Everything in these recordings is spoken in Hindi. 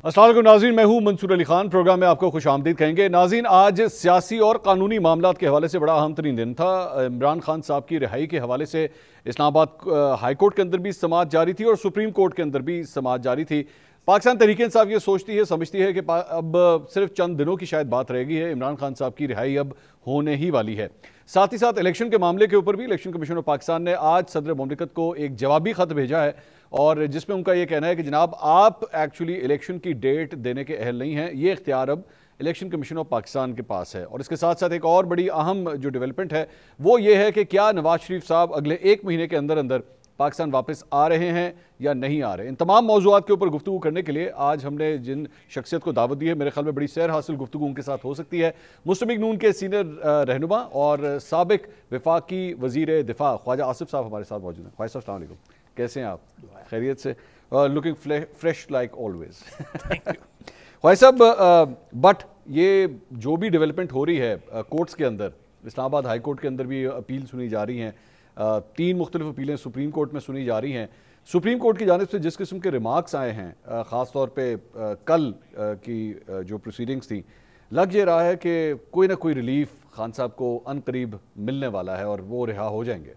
अस्सलाम वालेकुम नाज़रीन, मैं हूं मंसूर अली खान। प्रोग्राम में आपको खुश आमदीद कहेंगे। नाज़रीन, आज सियासी और कानूनी मामलात के हवाले से बड़ा अहम तरीन दिन था। इमरान खान साहब की रिहाई के हवाले से इस्लामाबाद हाई कोर्ट के अंदर भी समाअत जारी थी और सुप्रीम कोर्ट के अंदर भी समाअत जारी थी। पाकिस्तान तहरीक इंसाफ ये सोचती है, समझती है कि अब सिर्फ चंद दिनों की शायद बात रह गई है, इमरान खान साहब की रिहाई अब होने ही वाली है। साथ ही साथ इलेक्शन के मामले के ऊपर भी इलेक्शन कमीशन ऑफ पाकिस्तान ने आज सदर मुमलिकत को एक जवाबी खत भेजा है और जिसमें उनका यह कहना है कि जनाब, आप एक्चुअली इलेक्शन की डेट देने के अहल नहीं हैं, ये इख्तियार अब इलेक्शन कमीशन ऑफ पाकिस्तान के पास है। और इसके साथ साथ एक और बड़ी अहम जो डेवलपमेंट है वो ये है कि क्या नवाज शरीफ साहब अगले एक महीने के अंदर अंदर पाकिस्तान वापस आ रहे हैं या नहीं आ रहे। इन तमाम मौज़ूआत के ऊपर गुफ्तगू करने के लिए आज हमने जिन शख्सियत को दावत दी है, मेरे ख्याल में बड़ी सैर हासिल गुफ्तगू उनके साथ हो सकती है। मुस्लिम लीग नून के सीनियर रहनुमा और साबिक वफाकी वज़ीर दिफा ख्वाजा आसिफ साहब हमारे साथ मौजूद हैं। ख्वाजा साहब अस्सलाम वालेकुम, कैसे हैं आप? खैरियत से? Looking fresh like always. Khwaja sahab, but ये जो भी डेवलपमेंट हो रही है कोर्ट्स के अंदर, इस्लामाबाद हाई कोर्ट के अंदर भी अपील सुनी जा रही हैं, 3 मुख्तलिफ अपीलें सुप्रीम कोर्ट में सुनी जा रही हैं। सुप्रीम कोर्ट की जानिब से जिस किस्म के रिमार्क्स आए हैं, ख़ास तौर पे कल की जो प्रोसीडिंग्स थी, लग ये रहा है कि कोई ना कोई रिलीफ खान साहब को अनकरीब मिलने वाला है और वो रिहा हो जाएंगे।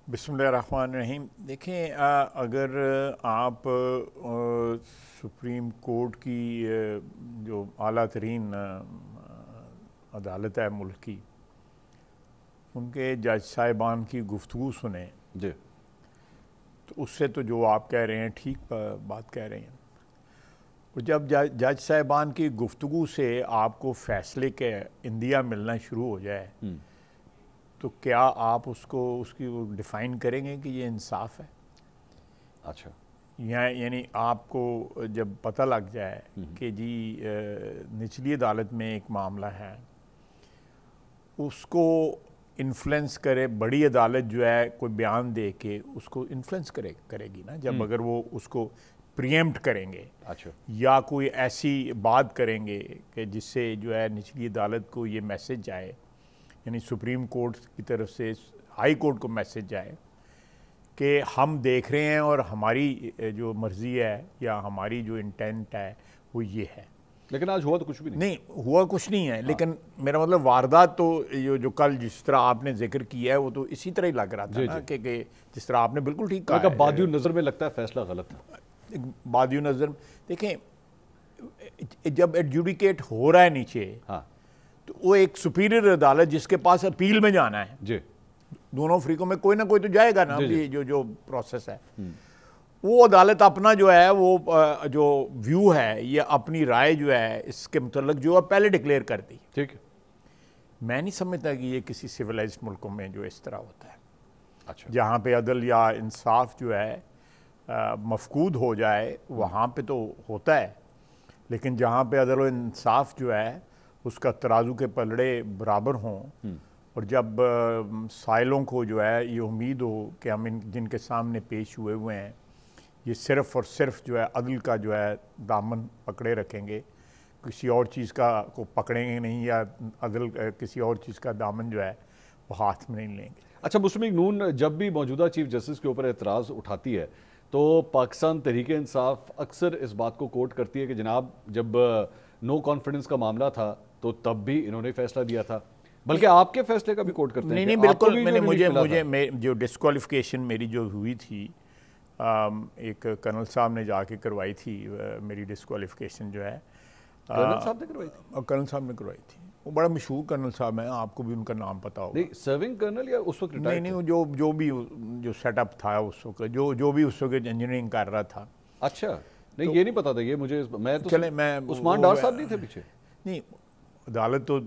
बिस्मिल्लाहिर्रहमानिर्रहीम। देखें, अगर आप सुप्रीम कोर्ट की जो आला तरीन अदालत है मुल्क की, उनके जज साहिबान की गुफ्तगू सुने जी, तो उससे तो जो आप कह रहे हैं ठीक बात कह रहे हैं। और जब जज साहिबान की गुफ्तगू से आपको फैसले के इंदिया मिलना शुरू हो जाए तो क्या आप उसकी डिफ़ाइन करेंगे कि ये इंसाफ है? अच्छा, यानी आपको जब पता लग जाए कि जी निचली अदालत में एक मामला है, उसको इन्फ्लुएंस करे बड़ी अदालत जो है कोई बयान दे के उसको इन्फ्लुएंस करेगी ना, जब अगर वो उसको प्रीएम्प्ट करेंगे। अच्छा, या कोई ऐसी बात करेंगे कि जिससे जो है निचली अदालत को ये मैसेज जाए, यानी सुप्रीम कोर्ट की तरफ से हाई कोर्ट को मैसेज जाए कि हम देख रहे हैं और हमारी जो मर्ज़ी है या हमारी जो इंटेंट है वो ये है। लेकिन आज हुआ तो कुछ भी नहीं हुआ, कुछ नहीं है। लेकिन मेरा मतलब वारदात तो जो कल जिस तरह आपने जिक्र किया है वो तो इसी तरह ही लग रहा था ना कि जिस तरह आपने बिल्कुल ठीक कहा। बादियो नज़र में लगता है फैसला गलत था। बादियो नज़र देखें, जब एडजुडिकेट हो रहा है नीचे, हाँ, तो वो एक सुपीरियर अदालत जिसके पास अपील में जाना है जी, दोनों अफ्रीकों में कोई ना कोई तो जाएगा ना। ये जो प्रोसेस है, वो अदालत अपना जो है वो जो व्यू है या अपनी राय जो है इसके मतलब जो है पहले डिक्लेयर कर दी। ठीक है। मैं नहीं समझता कि ये किसी सिविलाइज्ड मुल्कों में जो इस तरह होता है। अच्छा, जहाँ पे अदल या इंसाफ जो है मफकूद हो जाए वहाँ पे तो होता है, लेकिन जहाँ पे अदल और इंसाफ जो है उसका तराजू के पलड़े बराबर हों और जब साइलों को जो है ये उम्मीद हो कि हम जिनके सामने पेश हुए हैं ये सिर्फ़ और सिर्फ जो है अदल का जो है दामन पकड़े रखेंगे, किसी और चीज़ का को पकड़ेंगे नहीं, या अदल किसी और चीज़ का दामन जो है वो हाथ में नहीं लेंगे। अच्छा, मुस्लिम लीग नून जब भी मौजूदा चीफ जस्टिस के ऊपर एतराज़ उठाती है तो पाकिस्तान तहरीक इंसाफ अक्सर इस बात को कोट करती है कि जनाब, जब नो कॉन्फिडेंस का मामला था तो तब भी इन्होंने फैसला दिया था, बल्कि आपके फैसले का भी कोट करते हैं। नहीं, बिल्कुल। मुझे जो डिस्क्वालिफिकेशन मेरी जो हुई थी, एक कर्नल साहब ने जाके करवाई थी मेरी डिस्क्वालिफिकेशन जो है। कर्नल साहब ने करवाई थी? कर्नल साहब ने करवाई थी। वो बड़ा मशहूर कर्नल साहब है, आपको भी उनका नाम पता होगा। नहीं, सर्विंग कर्नल या उस वक्त रिटायर्ड? नहीं, जो भी जो सेटअप था उस वक्त, जो भी उस वक्त इंजीनियरिंग कर रहा था। अच्छा, नहीं तो, ये नहीं पता था ये मुझे। मैं तो चले मैं उस्मान डार साहब नहीं थे पीछे? नहीं, अदालत तो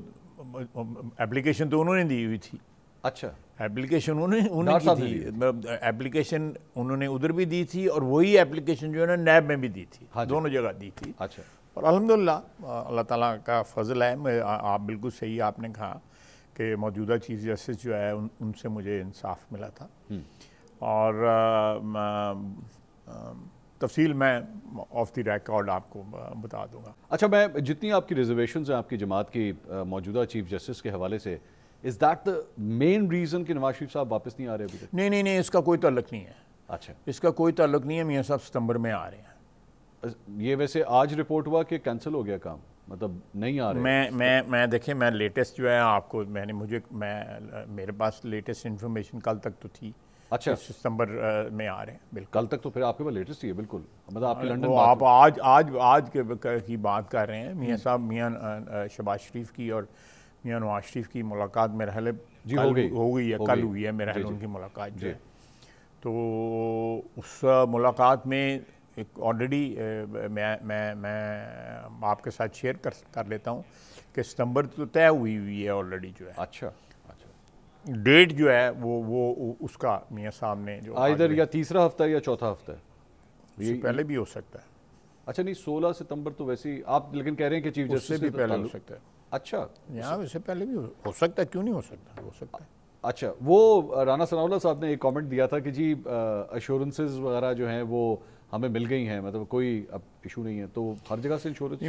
एप्लीकेशन तो उन्होंने दी हुई थी। अच्छा, एप्लीकेशन उन्होंने की थी। एप्लीकेशन उन्होंने उधर भी दी थी और वही एप्लीकेशन जो है ना नैब में भी दी थी। हाँ, दोनों जगह दी थी। अच्छा, और अल्हम्दुलिल्लाह अल्लाह ताला का फजल है। आप बिल्कुल सही आपने कहा कि मौजूदा चीफ जस्टिस जो है उनसे मुझे इंसाफ मिला था और तफसील मैं ऑफ द रिकॉर्ड आपको बता दूंगा। अच्छा, मैं जितनी आपकी रिजर्वेशंस हैं आपकी जमात की मौजूदा चीफ जस्टिस के हवाले से, is that the main reason कि नवाज शरीफ साहब वापस नहीं आ रहे अभी तक? नहीं, इसका कोई ताल्लुक नहीं है। अच्छा, इसका कोई ताल्लुक नहीं है। मियाँ साहब सितंबर में आ रहे हैं। ये वैसे आज रिपोर्ट हुआ कि कैंसिल हो गया काम, मतलब नहीं आ रहे? मैं देखिए, मैं लेटेस्ट जो है आपको मेरे पास लेटेस्ट इन्फॉर्मेशन कल तक तो थी। अच्छा, सितंबर में आ रहे हैं बिल्कुल। कल तक तो फिर आपके पास लेटेस्ट ही है बिल्कुल, मतलब आपकी लंदन वो बात आप आज की बात कर रहे हैं। मियाँ साहब, मियाँ शहबाज शरीफ की और मियाँ नवाज शरीफ की मुलाकात मेरे ख्याल जी हो गई है, कल हुई है मेरे ख्याल उनकी मुलाकात जो है। तो उस मुलाकात में एक ऑलरेडी मैं आपके साथ शेयर कर लेता हूँ कि सितंबर तो तय हुई है ऑलरेडी जो है। अच्छा, डेट जो है वो उसका मियाँ साहब ने जो इधर या तीसरा हफ्ता या चौथा हफ्ता है, उससे पहले भी हो सकता है। अच्छा नहीं, 16 सितंबर तो वैसे ही आप लेकिन कह रहे हैं कि चीफ जस्टिस भी पहले हो सकता है। अच्छा, यहाँ वैसे पहले भी हो सकता है, क्यों नहीं हो सकता, हो सकता है। अच्छा, वो राना सनाउल्लाह साहब ने एक कमेंट दिया था कि जी अश्योरेंसेस वगैरह जो हैं वो हमें मिल गई हैं, मतलब कोई अब इशू नहीं है, तो हर जगह से इंश्योरेंस।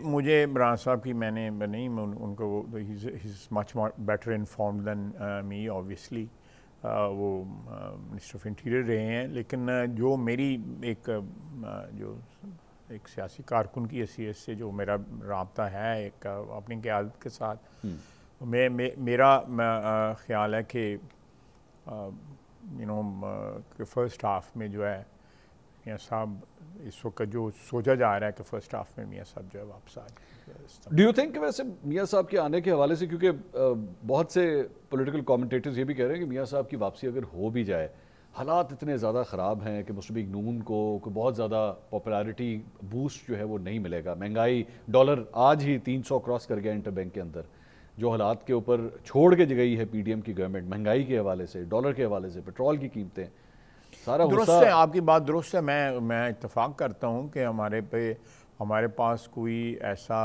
मुझे इमरान साहब की मैंने नहीं उनको, he is much better informed than me obviously. वो मिनिस्टर ऑफ इंटीरियर रहे हैं, लेकिन जो मेरी जो एक सियासी कारकुन की हैसियत से जो मेरा राब्ता है एक अपनी क़यादत के साथ, मेरा ख्याल है कि कि फ़र्स्ट हाफ में जो है मियाँ साहब, इस वक्त जो सोचा जा रहा है कि फ़र्स्ट हाफ में मियाँ साहब जो है वापस आ जाए। डू यू थिंक वैसे मियाँ साहब के आने के हवाले से, क्योंकि बहुत से पॉलिटिकल कमेंटेटर्स ये भी कह रहे हैं कि मियाँ साहब की वापसी अगर हो भी जाए, हालात इतने ज़्यादा ख़राब हैं कि मुस्लिम लीग नून को बहुत ज़्यादा पॉपुलैरिटी बूस्ट जो है वो नहीं मिलेगा। महंगाई, डॉलर आज ही 300 क्रॉस कर गया इंटरबैंक के अंदर, जो हालात के ऊपर छोड़ के गई है पीडीएम की गवर्नमेंट, महंगाई के हवाले से, डॉलर के हवाले से, पेट्रोल की कीमतें, सारा दुरुस्त है, आपकी बात दुरुस्त है। मैं इत्तेफाक करता हूँ कि हमारे पास कोई ऐसा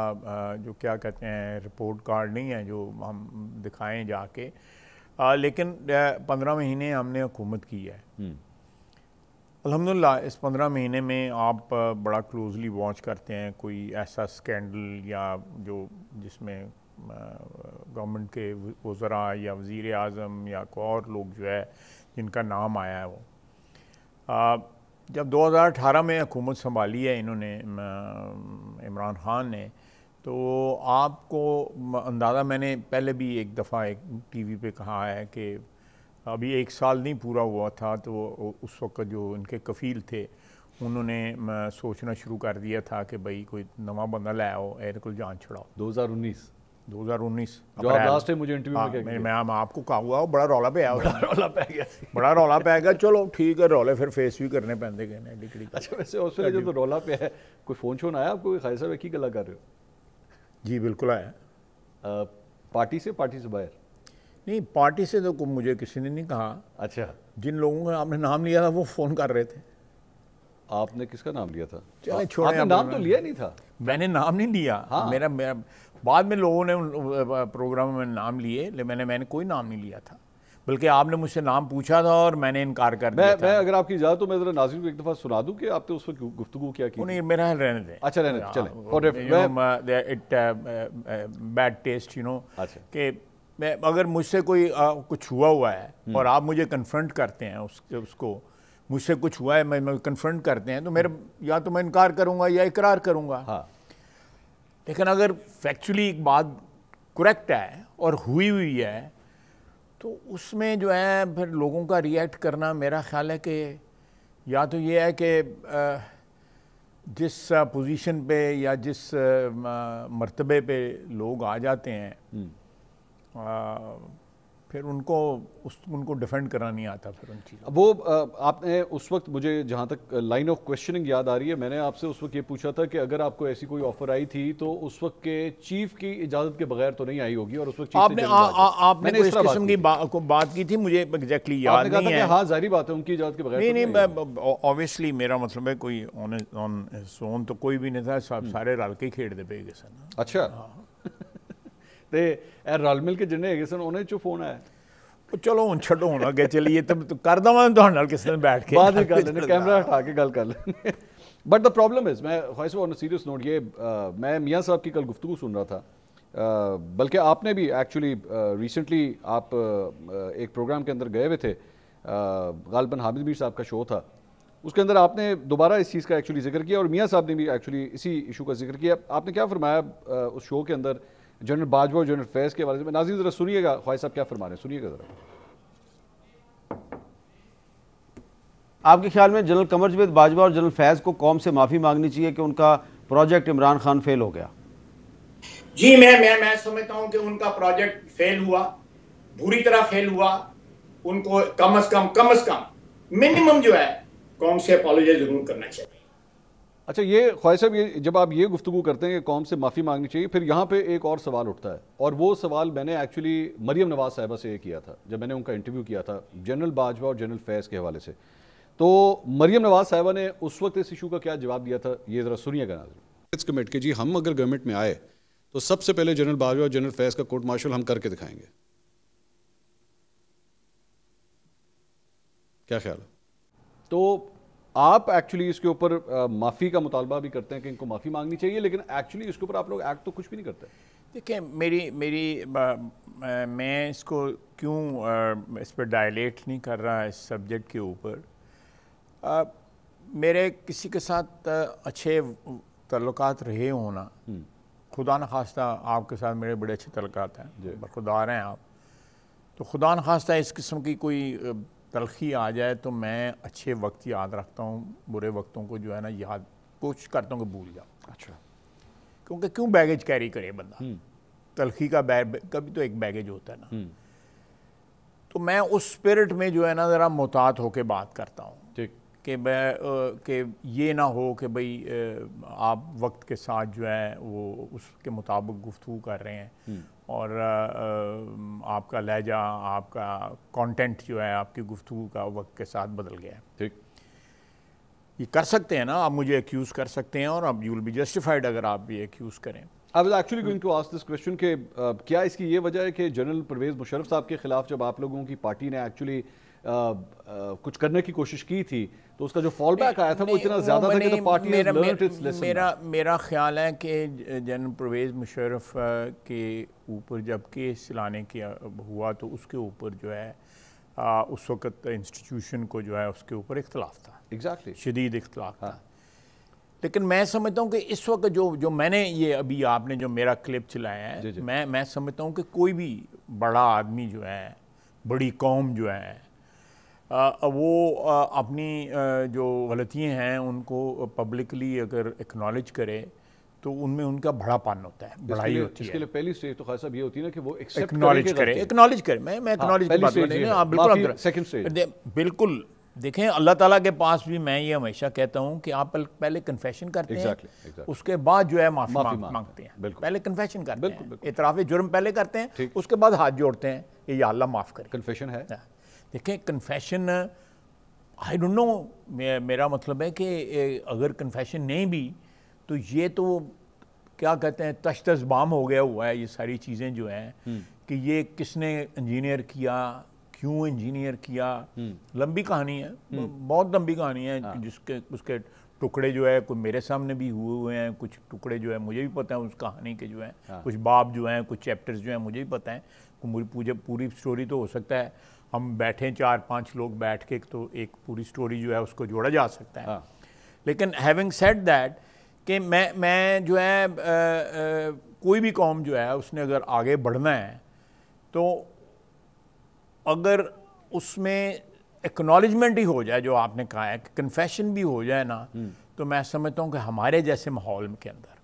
जो क्या कहते हैं रिपोर्ट कार्ड नहीं है जो हम दिखाएं जाके, लेकिन 15 महीने हमने हुकूमत की है। अल्हम्दुलिल्लाह इस 15 महीने में आप बड़ा क्लोजली वॉच करते हैं कोई ऐसा स्कैंडल या जो जिसमें गवर्नमेंट के वज़रा या वज़ीर आज़म या कोई और लोग जो है जिनका नाम आया है। वो जब 2018 में हुकूमत संभाली है इन्होंने, इमरान खान ने, तो आपको अंदाज़ा, मैंने पहले भी एक दफ़ा एक टीवी पे कहा है कि अभी 1 साल नहीं पूरा हुआ था, तो उस वक्त जो इनके कफ़ील थे उन्होंने सोचना शुरू कर दिया था कि भाई कोई नवा बंदा ले आओ, एर को जान छुड़ाओ। 2019 जो आप लास्ट टाइम मुझे इंटरव्यू में क्या मैं आपको कहा हुआ बड़ा रौला पे आया, बड़ा रौला पे आएगा। चलो ठीक है, रौले फिर फेस भी करने पैंदे गए डिग्री। अच्छा, वैसे ऑस्ट्रेलिया जो तो रौला पे है, कोई फ़ोन शोन आया आपको? खाई साहब एक ही गला कर रहे हो? जी बिल्कुल आया। पार्टी से बाहर नहीं, पार्टी से तो मुझे किसी ने नहीं कहा। अच्छा, जिन लोगों का आपने नाम लिया था वो फ़ोन कर रहे थे। आपने किसका नाम लिया था? चले छोड़े, आपने नाम तो लिया नहीं था। मैंने नाम नहीं लिया। हाँ। मेरा बाद में लोगों ने प्रोग्राम में नाम लिए, लेकिन मैंने कोई नाम नहीं लिया था, बल्कि आपने मुझसे नाम पूछा था और मैंने इनकार कर दिया था। मैं अगर आपकी इजाज़त तो मैं ज़रा नाज़रीन को एक दफ़ा सुना दूं कि आपने उस वक्त गुफ्तगू क्या की? नहीं, मेरा रहने दें। अच्छा, रहने दें, चलें। बैड टेस्ट अच्छा, कि मैं अगर मुझसे कोई कुछ हुआ है और आप मुझे कन्फ्रंट करते हैं उसको मुझसे कुछ हुआ है, मैं कन्फ्रंट करते हैं, तो मेरे या तो मैं इनकार करूँगा या इकरार करूँगा। हाँ। लेकिन अगर फैक्चुअली एक बात करेक्ट है और हुई है, तो उसमें जो है फिर लोगों का रिएक्ट करना, मेरा ख्याल है कि या तो ये है कि जिस पोजीशन पे या जिस मर्तबे पे लोग आ जाते हैं, फिर उनको डिफेंड करना नहीं आता फिर उन चीज़ों। वो आपने उस वक्त, मुझे जहाँ तक लाइन ऑफ क्वेश्चनिंग याद आ रही है, मैंने आपसे उस वक्त ये पूछा था कि अगर आपको ऐसी कोई ऑफर आई थी तो उस वक्त के चीफ की इजाज़त के बगैर तो नहीं आई होगी, और उस वक्त आपने इस किस्म की बात की थी, मुझे एग्जैक्टली याद नहीं है। हाँ, जाहिर बात है उनकी इजाज़त के बगैर नहीं, ऑब्वियसली मेरा मतलब है कोई ऑन सोन तो कोई भी नहीं था, सारे रल के खेड़ते पे गए सन। अच्छा, ते रल मिल के जिन्हें हैगे सन उन्हें चो फोन आया। चलो हुण छड्डो, हुण अगे चलिए, तो कर दवां तुहाडे नाल किस दिन बैठ के बाद में कर लेंगे, कैमरा हटा के गल कर लेंगे। बट द प्रॉब्लम इज, मैं ख्वाहिश ऑन सीरियस नोट, ये मैं मियाँ साहब की कल गुफ्तगू सुन रहा था, बल्कि आपने भी एक्चुअली रिसेंटली आप एक प्रोग्राम के अंदर गए हुए थे, गालिबन हामिद मीर साहब का शो था, उसके अंदर आपने दोबारा इस चीज़ का एक्चुअली जिक्र किया और मियाँ साहब ने भी एक्चुअली इसी इशू का जिक्र किया। आपने क्या फरमाया उस शो के अंदर जनरल बाजवा और जनरल फैज़ के हवाले से? नाज़रीन ज़रा सुनिएगा ख्वाहिश साहब क्या फरमा रहे हैं, सुनिएगा ज़रा। आपके ख्याल में जनरल कमरजावेद बाजवा और जनरल फैज़ को कौम से माफ़ी मांगनी चाहिए कि उनका प्रोजेक्ट इमरान खान फेल हो गया? जी मैं समझता हूं कि उनका प्रोजेक्ट फेल हुआ, बुरी तरह फेल हुआ। उनको कम से कम मिनिमम जो है कौम से अपॉलोजाइज जरूर करना चाहिए। अच्छा, ये ख्वाहिश साहब, ये जब आप ये गुफ्तगू करते हैं कि कौम से माफ़ी मांगनी चाहिए, फिर यहाँ पे एक और सवाल उठता है, और वो सवाल मैंने एक्चुअली मरियम नवाज साहिबा से किया था जब मैंने उनका इंटरव्यू किया था जनरल बाजवा और जनरल फैज़ के हवाले से। तो मरियम नवाज साहिबा ने उस वक्त इस इशू का क्या जवाब दिया था, ये ज़रा सुनिएगा नाज़रीन। कमेंट के जी, हम अगर गवर्नमेंट में आए तो सबसे पहले जनरल बाजवा और जनरल फैज़ का कोर्ट मार्शल हम करके दिखाएंगे। क्या ख्याल है? तो आप एक्चुअली इसके ऊपर माफ़ी का मुतालबा भी करते हैं कि इनको माफ़ी मांगनी चाहिए, लेकिन एक्चुअली इसके ऊपर आप लोग एक्ट तो कुछ भी नहीं करते। देखिए, मैं इसको क्यों इस पर डायलेट नहीं कर रहा इस सब्जेक्ट के ऊपर। मेरे किसी के साथ अच्छे तल्लुकात रहे होना, खुदा न खास्ता आपके साथ मेरे बड़े अच्छे तल्लुकात हैं, बरखुदार हैं आप, तो खुदा न खास्ता इस किस्म की कोई तलखी आ जाए तो मैं अच्छे वक्त याद रखता हूँ, बुरे वक्तों को जो है ना याद कोशिश करता हूँ कि भूल जाऊँ। अच्छा, क्योंकि क्यों बैगेज कैरी करे बंदा, तलखी का कभी तो एक बैगेज होता है ना। तो मैं उस स्पिरिट में जो है ना ज़रा मुहतात होके बात करता हूँ कि ये ना हो कि भाई आप वक्त के साथ जो है वो उसके मुताबिक गुफ्तगू कर रहे हैं और आपका लहजा, आपका कंटेंट जो है आपकी गुफ्तगू का वक्त के साथ बदल गया है। ठीक, ये कर सकते हैं ना, आप मुझे एक्यूज़ कर सकते हैं और अब यू विल बी जस्टिफाइड अगर आप ये एक्यूज़ करें। I was actually going to ask this question कि क्या इसकी ये वजह है कि जनरल परवेज़ मुशर्रफ साहब के खिलाफ जब आप लोगों की पार्टी ने एक्चुअली कुछ करने की कोशिश की थी तो उसका जो फॉल बैक आया था वो इतना ज़्यादा था कि party has learned it's lesson. मेरा ख्याल है कि जनरल परवेज़ मुशर्रफ के ऊपर जब केस चलाने की हुआ तो उसके ऊपर जो है उस वक्त इंस्टीट्यूशन को जो है उसके ऊपर इख्तलाफ था, एग्जैक्टली शदीद इख्तलाफ था। लेकिन मैं समझता हूँ कि इस वक्त जो मैंने ये अभी आपने जो मेरा क्लिप चलाया है, मैं समझता हूँ कि कोई भी बड़ा आदमी जो है, बड़ी कौम जो है, वो अपनी जो गलतियाँ हैं उनको पब्लिकली अगर एक्नॉलेज करे तो उनमें उनका बड़ापन होता है, बड़ाई होती है। इसके लिए पहली स्टेज तो खासा ये होती है ना कि वो एक्नॉलेज करे। मैं एक्नॉलेज की बात नहीं, आप बिल्कुल सेकंड स्टेज बिल्कुल। देखें, अल्लाह ताला के पास भी मैं ये हमेशा कहता हूँ कि आप पहले कन्फेशन करते हैं, उसके बाद जो है माफ़ी मांगते हैं। पहले कन्फेशन करते हैं, इतराफ़ जुर्म पहले करते हैं, उसके बाद हाथ जोड़ते हैं कि या अल्लाह माफ़ करे। कन्फेशन है, देखें कन्फेशन, आई डोंट नो, मेरा मतलब है कि अगर कन्फेशन नहीं भी तो ये तो क्या कहते हैं तश्तस बाम हो गया हुआ है ये सारी चीज़ें जो हैं कि ये किसने इंजीनियर किया, क्यों इंजीनियर किया, लंबी कहानी है, बहुत लंबी कहानी है, जिसके उसके टुकड़े जो है कोई मेरे सामने भी हुए हैं, कुछ टुकड़े जो है मुझे भी पता है उस कहानी के जो है, कुछ बाब जो हैं, कुछ चैप्टर्स जो हैं मुझे भी पता है। पूरी स्टोरी तो हो सकता है हम बैठें 4-5 लोग बैठ के तो एक पूरी स्टोरी जो है उसको जोड़ा जा सकता है। लेकिन हैविंग सेड दैट कि मैं जो है कोई भी कौम जो है उसने अगर आगे बढ़ना है तो अगर उसमें एक्नॉलेजमेंट ही हो जाए, जो आपने कहा है कि कन्फेशन भी हो जाए ना, तो मैं समझता हूँ कि हमारे जैसे माहौल के अंदर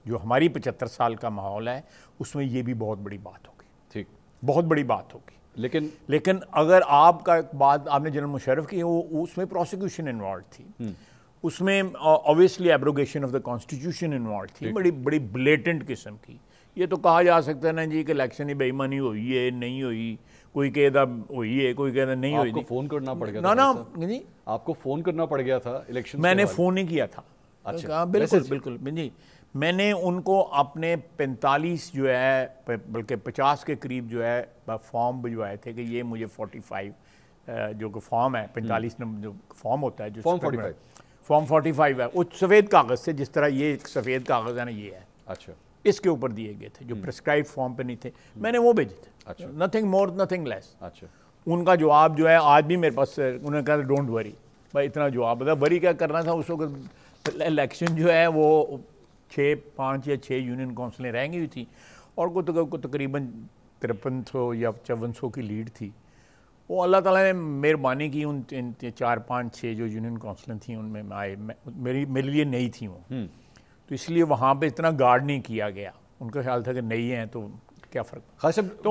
जो हमारी 75 साल का माहौल है उसमें ये भी बहुत बड़ी बात होगी। ठीक, बहुत बड़ी बात होगी। लेकिन अगर आपका बात आपने जनरल मुशर्रफ की, वो उसमें प्रोसिक्यूशन इन्वॉल्व थी, उसमें obviously abrogation of the constitution involve थी, बड़ी ब्लेटेंट किस्म की। ये तो कहा जा सकता है ना जी कि इलेक्शन ही बेईमानी हुई है, नहीं हुई, कोई कहता हुई है, कोई कहता नहीं हुई। आपको फोन करना पड़ गया था जी, आपको फोन करना पड़ गया था इलेक्शन? मैंने फ़ोन नहीं किया था। अच्छा, बिल्कुल जी, मैंने उनको अपने 45 जो है बल्कि 50 के करीब जो है फॉर्म भिजवाए थे कि ये मुझे 45 जो कि फॉर्म है 45 नंबर जो फॉर्म होता है, जो फॉर्म 45 है, वो सफ़ेद कागज़ से, जिस तरह ये सफ़ेद कागज़ है ना ये है, अच्छा, इसके ऊपर दिए गए थे जो प्रिस्क्राइब फॉर्म पे नहीं थे, मैंने वो भेजे थे। अच्छा, नथिंग मोर नथिंग लेस। अच्छा, उनका जवाब जो है आज भी मेरे पास, उन्होंने कहा डोंट वरी, भाई इतना जवाब था। वरी क्या करना था उस वक्त, इलेक्शन जो है वो 5 या 6 यूनियन काउंसिलें रह गई थी और को तकरीबन 5300 या 5400 की लीड थी। वो अल्लाह ताला ने मेहरबानी की, उन 4, 5, 6 जो यूनियन काउंसिलें थी उनमें मेरे लिए नई थी वो, तो इसलिए वहाँ पे इतना गार्ड नहीं किया गया। उनका ख्याल था कि नई हैं तो क्या फ़र्क, तो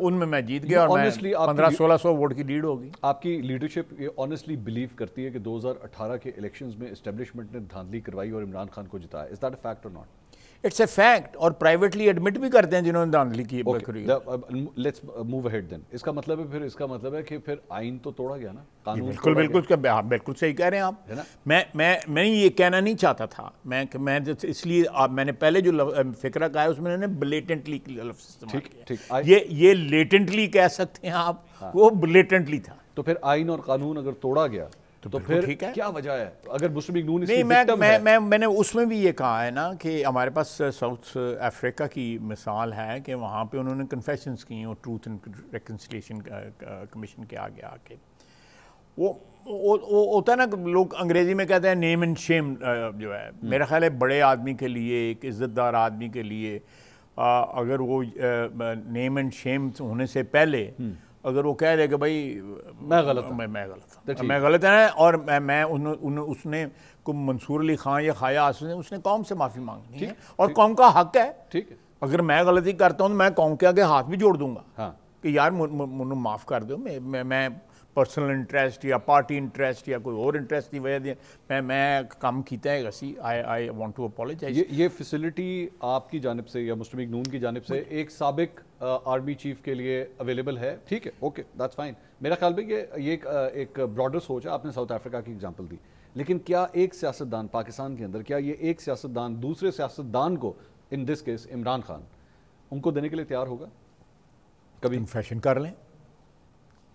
उनमें मैं जीत गया और मैं 1500-1600 वोट की लीड होगी। आपकी लीडरशिप ये ऑनेस्टली बिलीव करती है कि 2018 के इलेक्शंस में एस्टेब्लिशमेंट ने धांधली करवाई और इमरान खान को जिताया? इज दैट अ फैक्ट और नॉट? इट्स ए फैक्ट, और प्राइवेटली एडमिट भी करते हैं जिन्होंने धांधली की। Let's move ahead then. इसका मतलब है फिर, इसका मतलब है कि फिर आइन तो तोड़ा गया ना, कानून? बिल्कुल बिल्कुल सही कह रहे हैं आप, है ना। मैं ये कहना नहीं चाहता था, मैं इसलिए मैंने पहले जो फिक्रा कहा है उसमें मैंने ब्लेटेंटली लफ्ज़ इस्तेमाल किया। ये लेटेंटली कह सकते हैं आप, वो ब्लेटेंटली था। तो फिर आइन और कानून अगर तोड़ा गया तो फिर क्या वजह है? अगर मुस्लिम लीग नून नहीं, मैंने उसमें भी ये कहा है ना कि हमारे पास साउथ अफ्रीका की मिसाल है कि वहाँ पे उन्होंने कन्फेशंस की और ट्रूथ एंड रिकन्सिलिएशन कमीशन के आगे आके वो होता है ना, लोग अंग्रेजी में कहते हैं नेम एंड शेम जो है, मेरा ख्याल है बड़े आदमी के लिए, एक इज़्ज़तदार आदमी के लिए अगर वो नेम एंड शेम होने से पहले अगर वो कह दे कि भाई मैं गलत है और उसने को मंसूर अली खान या खाया आसिफ ने उसने कौम से माफ़ी मांगनी है और कौम का हक है। ठीक है, अगर मैं गलती करता हूँ तो मैं कौम के आगे हाथ भी जोड़ दूंगा। हाँ। कि यार मुझे माफ़ कर दो, मैं पर्सनल इंटरेस्ट या पार्टी इंटरेस्ट या कोई और इंटरेस्ट की वजह से मैं काम किया है गसी, आई वांट टू अपोलोजाइज। ये फैसिलिटी आपकी जानिब से या मुस्लिम लीग नून की जानिब से एक साबिक आर्मी चीफ के लिए अवेलेबल है? ठीक है, ओके, दैट्स फाइन। मेरा ख्याल में ये एक ब्रॉडर सोच है। आपने साउथ अफ्रीका की एग्जांपल दी, लेकिन क्या एक सियासतदान पाकिस्तान के अंदर, क्या ये एक सियासतदान दूसरे सियासतदान को, in this case Imran Khan, उनको देने के लिए तैयार होगा? कभी कन्फेशन कर लें।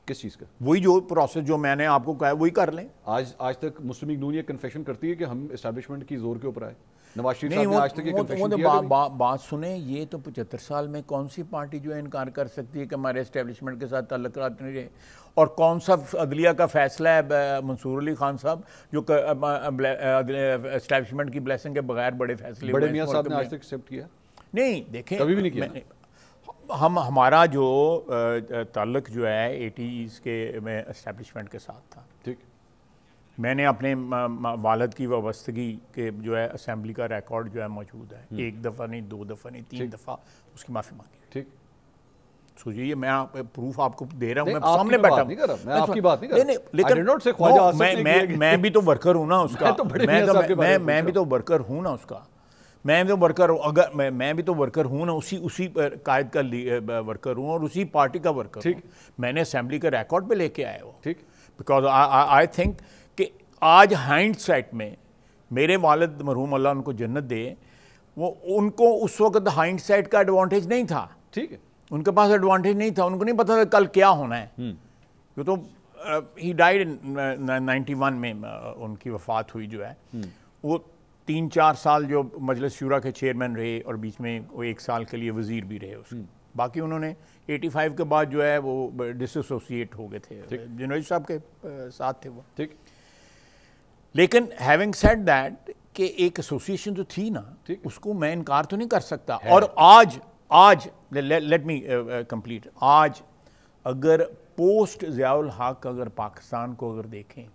किस चीज़ का? वही जो प्रोसेस जो मैंने आपको कहा वही कर लें। आज तक मुस्लिम लीग नून ये कन्फेशन करती है कि हम एस्टैब्लिशमेंट की जोर के ऊपर आए। नवाज शरीफ साहब ने आज तक ये कन्फेशन किया? बात सुने, ये तो 75 साल में कौन सी पार्टी जो है इनकार कर सकती है कि हमारे एस्टैब्लिशमेंट के साथ ताल्लुकात नहीं रहे? और कौन सा अदलिया का फैसला है मंसूर अली खान साहब जो एस्टैब्लिशमेंट की ब्लेसिंग के बगैर बड़े फैसले बड़े मियां साहब ने आज तक एक्सेप्ट किया? नहीं, देखें कभी भी नहीं किया। हमारा जो ताल्लुक जो है 80s के में एस्टैब्लिशमेंट के साथ था। ठीक, मैंने अपने वालिद की वाबस्तगी के जो है असेंबली का रिकॉर्ड जो है मौजूद है, 1 दफ़ा नहीं, 2 दफ़ा नहीं, 3 दफ़ा उसकी माफ़ी मांगी। ठीक, सोचिए, मैं प्रूफ आपको दे रहा हूँ, मैं सामने बैठा हूँ, मैं आपकी बात नहीं कर रहा, लेकिन मैं भी तो वर्कर हूँ ना उसका, मैं भी तो वर्कर हूँ ना उसका, मैं भी तो वर्कर हूँ। अगर मैं भी तो वर्कर हूँ ना, उसी कायद का वर्कर हूँ और उसी पार्टी का वर्कर हूँ। मैंने असेंबली का रिकॉर्ड पे लेके आया वो, ठीक, बिकॉज आई थिंक कि आज हाइंडसाइट में मेरे वालिद मरहूम अल्लाह उनको जन्नत दे, वो उनको उस वक्त हाइंडसाइट का एडवांटेज नहीं था। ठीक है, उनके पास एडवांटेज नहीं था, उनको नहीं पता था कल क्या होना है। क्यों तो ही डाइड 91 में उनकी वफात हुई जो है। वो 3-4 साल जो मजलिस शुरा के चेयरमैन रहे और बीच में वो 1 साल के लिए वजीर भी रहे उसके। बाकी उन्होंने 85 के बाद जो है वो डिसएसोसिएट हो गए थे, जनरल साहब के साथ थे वो। ठीक, लेकिन हैविंग सेड दैट कि एक एसोसिएशन जो थी ना, उसको मैं इनकार तो नहीं कर सकता। और आज लेट मी कंप्लीट, आज अगर पोस्ट ज़ियाउल हक अगर पाकिस्तान को अगर देखें,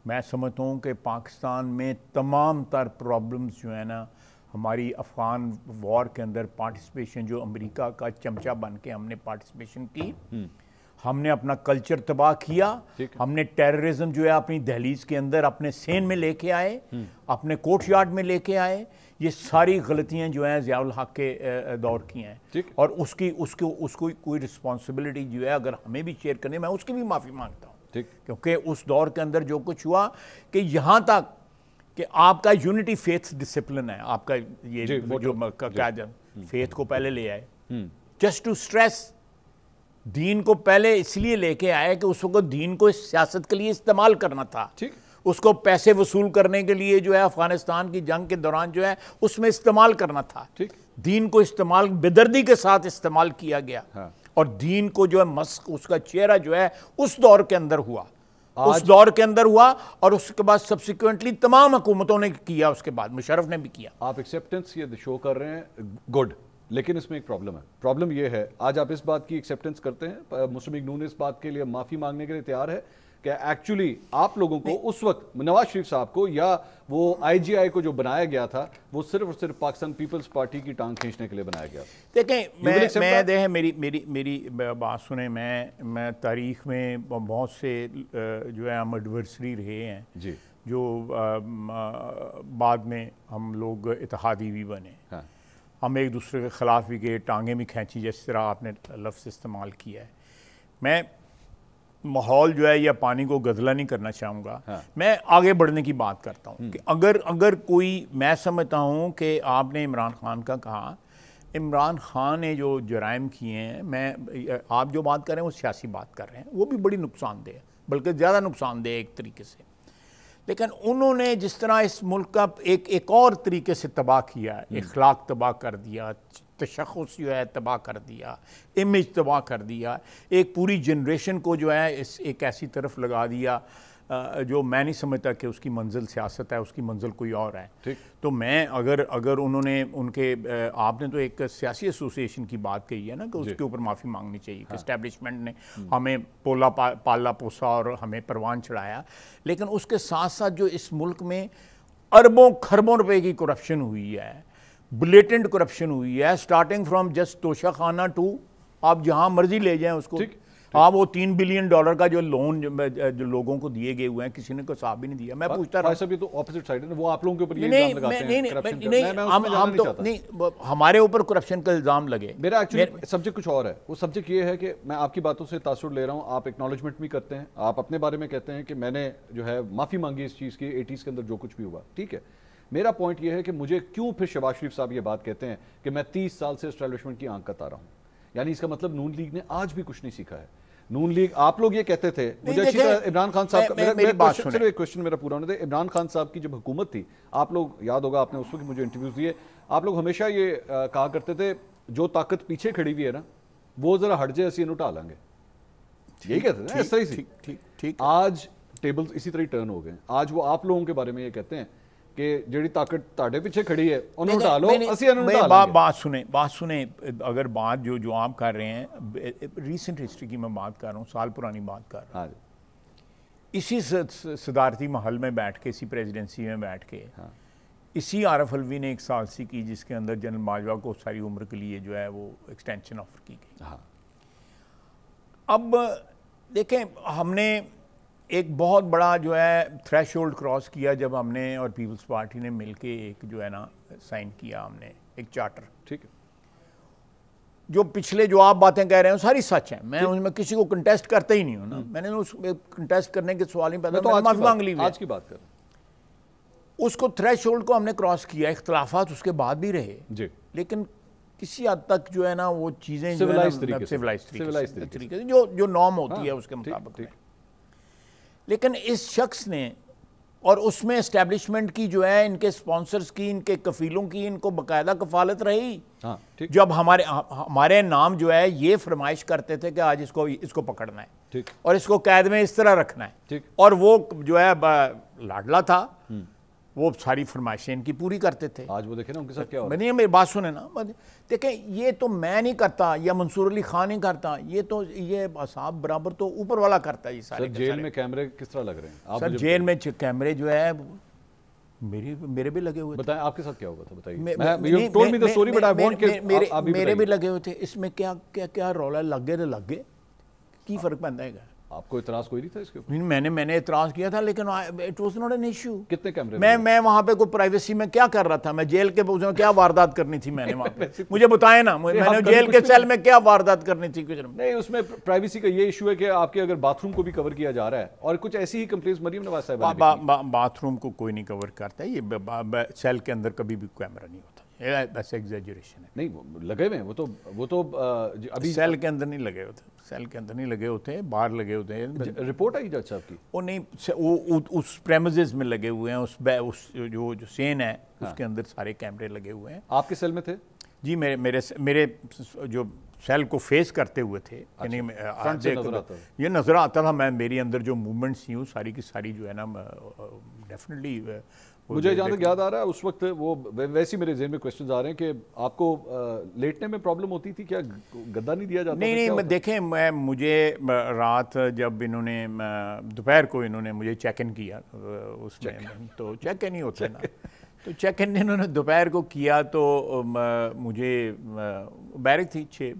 मैं समझता हूँ कि पाकिस्तान में तमाम तर प्रॉब्लम्स जो है ना, हमारी अफ़गान वॉर के अंदर पार्टिसिपेशन, जो अमेरिका का चमचा बन के हमने पार्टिसिपेशन की, हमने अपना कल्चर तबाह किया, हमने टेररिज्म जो है अपनी दहलीज के अंदर अपने सेन में लेके आए, अपने कोर्ट यार्ड में लेके आए। ये सारी गलतियां जो हैं ज़ियाउल हक के दौर की हैं और उसको कोई रिस्पॉन्सिबिलिटी जो है अगर हमें भी शेयर करनी, मैं उसकी भी माफ़ी मांगता हूँ। क्योंकि उस दौर के अंदर जो कुछ हुआ कि यहाँ तक कि आपका यूनिटी फेथ डिसिप्लिन है, आपका ये जो क्या फेथ को पहले ले आए, जस्ट टू स्ट्रेस, दीन को पहले इसलिए लेके आए कि उस वक्त दीन को सियासत के लिए इस्तेमाल करना था। उसको पैसे वसूल करने के लिए जो है अफगानिस्तान की जंग के दौरान जो है उसमें इस्तेमाल करना था। दीन को इस्तेमाल बेदर्दी के साथ इस्तेमाल किया गया। और दीन को जो है मस्क, उसका चेहरा जो है उस दौर के अंदर हुआ। उस दौर के अंदर हुआ और उसके बाद सब्सिक्वेंटली तमाम हुकूमतों ने किया, उसके बाद मुशर्रफ ने भी किया। आप एक्सेप्टेंस ये शो कर रहे हैं, गुड, लेकिन इसमें एक प्रॉब्लम है। प्रॉब्लम ये है, आज आप इस बात की एक्सेप्टेंस करते हैं, मुस्लिम लीग नून इस बात के लिए माफी मांगने के लिए तैयार है कि एक्चुअली आप लोगों को उस वक्त नवाज शरीफ साहब को या वो आईजीआई को जो बनाया गया था वो सिर्फ और सिर्फ पाकिस्तान पीपल्स पार्टी की टांग खींचने के लिए बनाया गया? देखें, मेरी बात सुने, मैं तारीख में बहुत से जो है हम एडवर्सरी रहे हैं जी, जो बाद में हम लोग इत्तेहादी भी बने। हाँ। हम एक दूसरे के खिलाफ भी गए, टांगें भी खींची, जिस तरह आपने लफ्ज़ इस्तेमाल किया है। मैं माहौल जो है या पानी को गदला नहीं करना चाहूँगा। हाँ। मैं आगे बढ़ने की बात करता हूँ कि अगर कोई, मैं समझता हूँ कि आपने इमरान खान का कहा, इमरान खान ने जो जराइम किए हैं, आप जो बात कर रहे हैं वो सियासी बात कर रहे हैं, वो भी बड़ी नुकसानदेह है, बल्कि ज़्यादा नुकसानदेह एक तरीके से। लेकिन उन्होंने जिस तरह इस मुल्क का एक और तरीके से तबाह किया, इखलाक तबाह कर दिया, तशख़्ख़ुस जो है तबाह कर दिया, इमेज तबाह कर दिया, एक पूरी जनरेशन को जो है एक ऐसी तरफ लगा दिया जो मैं नहीं समझता कि उसकी मंजिल सियासत है, उसकी मंजिल कोई और है। ठीक। तो मैं अगर उन्होंने उनके आपने तो एक सियासी एसोसिएशन की बात कही है ना कि उसके ऊपर माफ़ी मांगनी चाहिए। हाँ। कि इस्टेब्लिशमेंट ने हमें पाला पोसा और हमें परवान चढ़ाया, लेकिन उसके साथ साथ जो इस मुल्क में अरबों खरबों रुपए की करप्शन हुई है, ब्लेटेंट करप्शन हुई है, स्टार्टिंग फ्रॉम जस्ट तोशा खाना टू आप जहां मर्जी ले जाएं उसको। हाँ, वो $3 बिलियन का जो लोन जो लोगों को दिए गए हुए हैं, किसी ने को हिसाब भी नहीं दिया। मैं पूछता रहा, सब ये तो ऑपोजिट साइड है, वो आप लोगों के ऊपर ये इल्जाम लगाते हैं। नहीं, हमारे ऊपर करप्शन का इल्जाम लगे। मेरा एक्चुअली सब्जेक्ट कुछ और है। वो सब्जेक्ट ये है कि मैं आपकी बातों से तासुर ले रहा हूँ, आप एक्नॉलेजमेंट भी करते हैं, आप अपने बारे में कहते हैं कि मैंने जो है माफी मांगी इस चीज़ की, 80s के अंदर जो कुछ भी हुआ, ठीक है। मेरा पॉइंट ये है कि मुझे क्यों फिर शहबाज शरीफ साहब ये बात कहते हैं कि मैं 30 साल से एस्टैब्लिशमेंट की आंख कता रहा हूं, यानी इसका मतलब नून लीग ने आज भी कुछ नहीं सीखा है। नून लीग, आप लोग ये कहते थे, मुझे अच्छी तरह इमरान खान साहब का एक क्वेश्चन मेरा पूरा होने दे। इमरान खान साहब की जब हुकूमत थी, आप लोग याद होगा, आपने उस वक्त मुझे इंटरव्यूज दिए, आप लोग हमेशा ये कहा करते थे जो ताकत पीछे खड़ी हुई है ना वो जरा हट जाए, असी उठा लांगे, यही कहते थे। इस तरह से ठीक आज टेबल्स इसी तरह टर्न हो गए। आज वो आप लोगों के बारे में ये कहते हैं कि जेडी ताकत ताड़े पीछे खड़ी है उन्हें उठा लो, बात सुने। अगर बात जो आप कर रहे हैं, रीसेंट हिस्ट्री की मैं बात कर रहा हूँ, साल पुरानी बात कर रहा हूँ। इसी सदारती महल में बैठ के, इसी प्रेसिडेंसी में बैठ के, इसी आरफ अलवी ने एक सालसी की जिसके अंदर जनरल बाजवा को सारी उम्र के लिए जो है वो एक्सटेंशन ऑफर की गई। अब देखें, हमने एक बहुत बड़ा जो है थ्रेशोल्ड क्रॉस किया जब हमने और पीपल्स पार्टी ने मिलके एक जो है ना साइन किया, हमने एक चार्टर। ठीक है, जो पिछले जो आप बातें कह रहे हैं सारी सच है, मैं उसमें किसी को कंटेस्ट करता ही नहीं हूं ना, मैंने उस कंटेस्ट करने के सवाल नहीं पैदा, तो माफी मांग ली। आज की बात कर, उसको थ्रेशोल्ड को हमने क्रॉस किया, इख्तलाफात उसके बाद भी रहे जी, लेकिन किसी हद तक जो है ना वो चीजें सिविलाइज्ड तरीके से जो नॉर्म होती है उसके मुताबिक। लेकिन इस शख्स ने, और उसमें एस्टेब्लिशमेंट की जो है, इनके स्पॉन्सर्स की, इनके कफीलों की, इनको बाकायदा कफालत रही। हाँ, जब हमारे नाम जो है ये फरमाइश करते थे कि आज इसको पकड़ना है, ठीक, और इसको कैद में इस तरह रखना है, ठीक, और वो जो है लाडला था, वो सारी फरमाइशें इनकी पूरी करते थे। आज वो देखे ना उनके साथ क्या हो रहा है। नहीं, मेरी बात सुने ना, देखें, ये तो मैं नहीं करता या मंसूर अली खान नहीं करता, ये तो ये साहब बराबर तो ऊपर वाला करता है। ये सारे जेल में कैमरे किस तरह लग रहे हैं सर? जेल में कैमरे जो है मेरे भी लगे हुए। बताएं आपके साथ क्या हुआ था, बताइए। मेरे भी लगे हुए थे। इसमें क्या क्या क्या रौला लग गए की फर्क पैदा है? आपको इतराज कोई नहीं था इसके ऊपर? मैंने इतराज किया था, लेकिन it was not an issue. कितने कैमरे? मैं वहां पे कोई प्राइवेसी में क्या कर रहा था? मैं जेल के उसमें क्या वारदात करनी थी मैंने वहां पे? मुझे बताएं ना, मैंने जेल के सेल में क्या वारदात करनी थी? कुछ नहीं, उसमें प्राइवेसी का ये इशू है कि आपके अगर बाथरूम को भी कवर किया जा रहा है, और कुछ ऐसी ही कंप्लेंट्स मरीम नवाज साहब, बाथरूम को कोई नहीं कवर करता है, ये सेल के अंदर कभी भी कैमरा नहीं होता, ऐसे एग्जैजरेशन है। नहीं, वो लगे हुए हैं, वो तो अभी सेल के अंदर नहीं लगे होते, सेल के अंदर नहीं लगे होते, बाहर लगे होते हैं। रिपोर्ट आई जज साहब की? वो नहीं, वो उस प्रेमिसेस में लगे हुए हैं, उस जो सेन है उसके अंदर सारे कैमरे लगे हुए हैं। आपके सेल में थे? जी मेरे जो सेल को फेस करते हुए थे, यानी फ्रंट से नजर आता है। ये नज़र आता था, मैं मेरी अंदर जो मूवमेंट्स थी वो सारी की सारी जो है ना डेफिनेटली मुझे जहाँ तक याद आ रहा है उस वक्त वो वैसे ही मेरे जेहन में क्वेश्चंस आ रहे हैं कि आपको लेटने में प्रॉब्लम होती थी क्या, गद्दा नहीं दिया जाता? नहीं देखें, मुझे रात जब इन्होंने दोपहर को इन्होंने मुझे चेक इन किया उसमें, तो चेक इन ही होते ना, तो चेक इन इन्होंने दोपहर को किया तो मुझे बैरक थी छः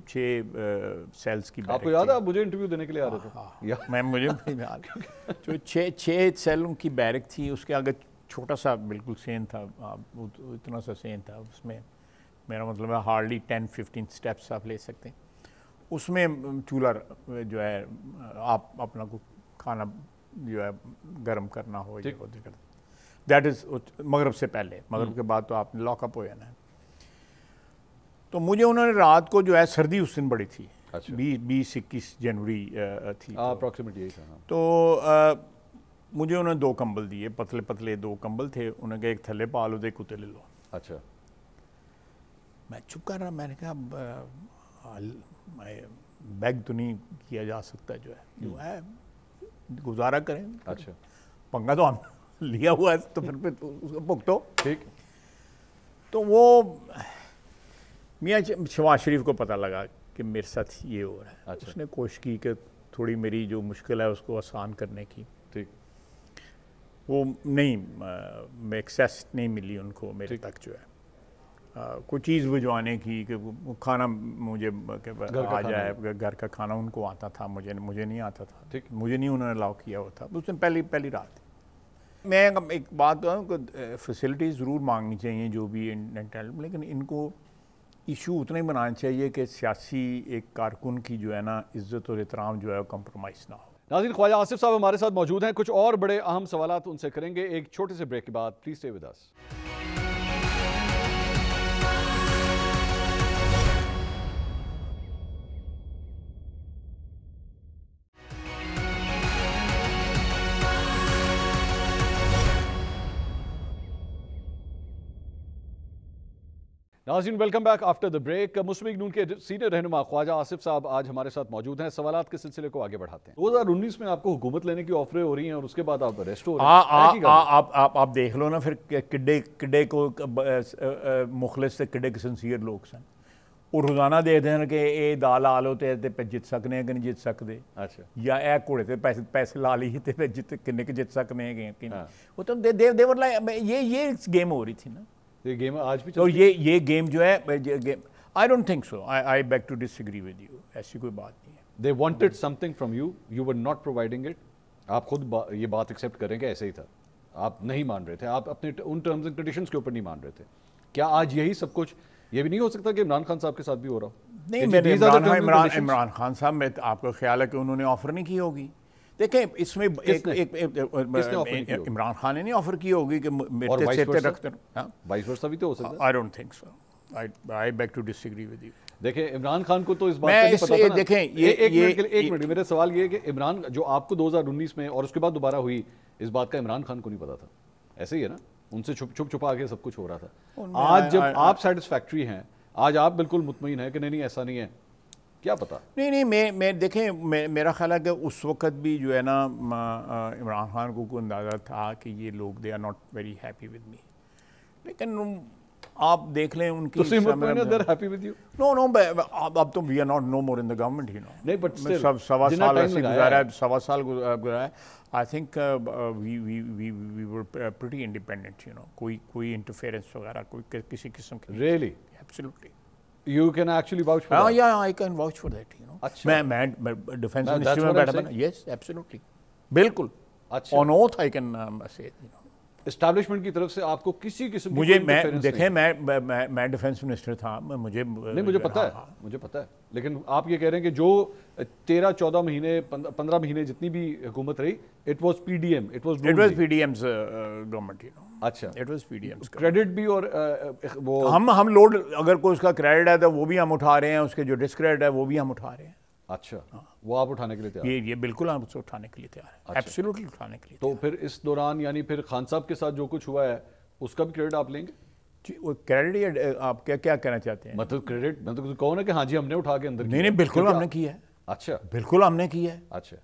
सेल्स की। आपको याद है आप मुझे इंटरव्यू देने के लिए आ रहे थे? हाँ, मैं मुझे जो छः सेलों की बैरक थी, उसके आगे छोटा सा बिल्कुल सेन था, इतना सा सेन था, उसमें मेरा मतलब है हार्डली 10-15 स्टेप्स आप ले सकते हैं। उसमें चूल्हा जो है आप अपना को खाना जो है गर्म करना हो या वो कर, दैट इज़ मगरब से पहले, मगरब के बाद तो आपने लॉकअप हो जाना है। तो मुझे उन्होंने रात को जो है, सर्दी उस दिन बड़ी थी, 20-21 जनवरी थी अप्रॉक्सीमेटली यही था। तो मुझे उन्होंने 2 कंबल दिए, पतले पतले 2 कंबल थे, उन्होंने कहा एक थल्ले पा लो, एक उते ले लो। अच्छा, मैं चुप कर रहा, मैंने कहा बैग तो नहीं किया जा सकता, जो है गुजारा करें। अच्छा, पंगा तो हम लिया हुआ है, तो फिर उसको भुगतो। ठीक। तो वो मियाँ शहबाज शरीफ को पता लगा कि मेरे साथ ये हो रहा है। अच्छा। उसने कोशिश की कि थोड़ी मेरी जो मुश्किल है उसको आसान करने की। ठीक। वो नहीं एक्सेस नहीं मिली उनको मेरे तक, जो है कोई चीज़ भिजवाने की, कि वो खाना मुझे आ जाए, घर का खाना उनको आता था, मुझे नहीं आता था। ठीक। मुझे नहीं उन्होंने अलाउ किया हुआ था, उसमें पहली रात। मैं एक बात कहूँ, फैसिलिटीज़ ज़रूर मांगनी चाहिए जो भी इंटरनेट, लेकिन इनको इशू उतना ही बनाना चाहिए कि सियासी एक कारकुन की जो है ना इज़्ज़त और एहतराम जो है कंप्रोमाइज़ ना हो। नाज़रीन, ख्वाजा आसिफ साहब हमारे साथ मौजूद हैं, कुछ और बड़े अहम सवालात उनसे करेंगे एक छोटे से ब्रेक के बाद। Please stay with us. नाज़रीन, welcome back after the break. Muslim League Noon के सीनियर रहनुमा ख्वाजा आसिफ साहब आज हमारे साथ मौजूद हैं। सवालात के सिलसिले को आगे बढ़ाते हैं। 2019 में आपको हुकूमत लेने की ऑफरें हो रही हैं और उसके बाद आप अरेस्ट हो रहे हैं। आप देख लो ना, फिर किड्डे को मुखलिस से किड्डे के सिंसियर लोग सन, और रोजाना देखते हैं कि ये दाल ला लो तो जित सकने कि नहीं जित सकते। अच्छा, या ए घोड़े ते पैसे ला ली तो जित किन्ने के जित सकने हैं। वो तो देवर लाइक ये गेम हो रही थी ना, ये गेम आज भी तो ये गेम जो है, I don't think so, I beg to disagree with you, ऐसी कोई बात नहीं है। They wanted something from you, you were not providing it. आप खुद ये बात एक्सेप्ट करेंगे, ऐसे ही था, आप नहीं मान रहे थे, आप अपने उन टर्म्स एंड कंडीशंस के ऊपर नहीं मान रहे थे। क्या आज यही सब कुछ, ये भी नहीं हो सकता कि इमरान खान साहब के साथ भी हो रहा हो? नहीं, मेरे इमरान खान साहब में आपको ख्याल है कि उन्होंने ऑफर नहीं की होगी? देखें, इसमें इमरान खान ने नहीं ऑफर की होगी कि रखते वाइस वर्सा भी तो हो सकता है। I don't think so, I beg to disagree with you. देखें, इमरान खान को तो इस बात का नहीं पता था ना। देखें, एक मिनट, मेरा सवाल ये है कि इमरान जो आपको 2019 में और उसके बाद दोबारा हुई, इस बात का इमरान खान को नहीं पता था? ऐसे ही है ना, उनसे छुपा के सब कुछ हो रहा था। आज जब आप सेटिस्फैक्ट्री हैं, आज आप बिल्कुल मुतमईन हैं कि नहीं ऐसा नहीं है, क्या पता? नहीं, मैं देखें, मेरा ख्याल है कि उस वक्त भी जो है ना इमरान खान को अंदाज़ा था कि ये लोग they are not very happy with me, लेकिन आप देख लें उनकी हैप्पी विद यू। नो, अब तो we are not no more in the government, you know. नहीं, बट सवा साल ऐसे गुजारा है, सवा साल गुजारा है। I think we were pretty independent, you know, कोई इंटरफेरेंस वगैरह कोई किसी किस्म की। Really? Absolutely. You can actually vouch for that? Yeah, I can vouch for that, you know. अच्छा। मैं डिफेंस मिनिस्ट्री में बैठा था। Yes, absolutely, बिल्कुल। अच्छा। On oath I can say, you know. Establishment की तरफ से आपको किसी किस्म की मुझे मैं डिफेंस मिनिस्टर था, मुझे पता है, मुझे पता है, लेकिन आप ये कह रहे हैं कि जो 13-14 महीने 15 महीने जितनी भी हुकूमत रही, it was PDM, it was PDM's government, you know. अच्छा, इट वाज पीडीएम्स। क्रेडिट भी और वो हम लोड, अगर कोई उसका क्रेडिट है तो वो भी हम उठा रहे हैं, उसके जो डिस्क्रेडिट है वो भी हम उठा रहे हैं। अच्छा, वो आप उठाने के लिए तैयार? ये बिल्कुल आप उसको उठाने के लिए तैयार है, एब्सोल्युटली उठाने के लिए। तो फिर इस दौरान, यानी फिर खान साहब के साथ जो कुछ हुआ है उसका भी क्रेडिट आप लेंगे? क्रेडिट आप क्या क्या कहना चाहते हैं? मतलब क्रेडिट मतलब कहो ना कि हाँ जी हमने उठा के अंदर नहीं नहीं, बिल्कुल हमने किया है। अच्छा बिल्कुल हमने किया है। अच्छा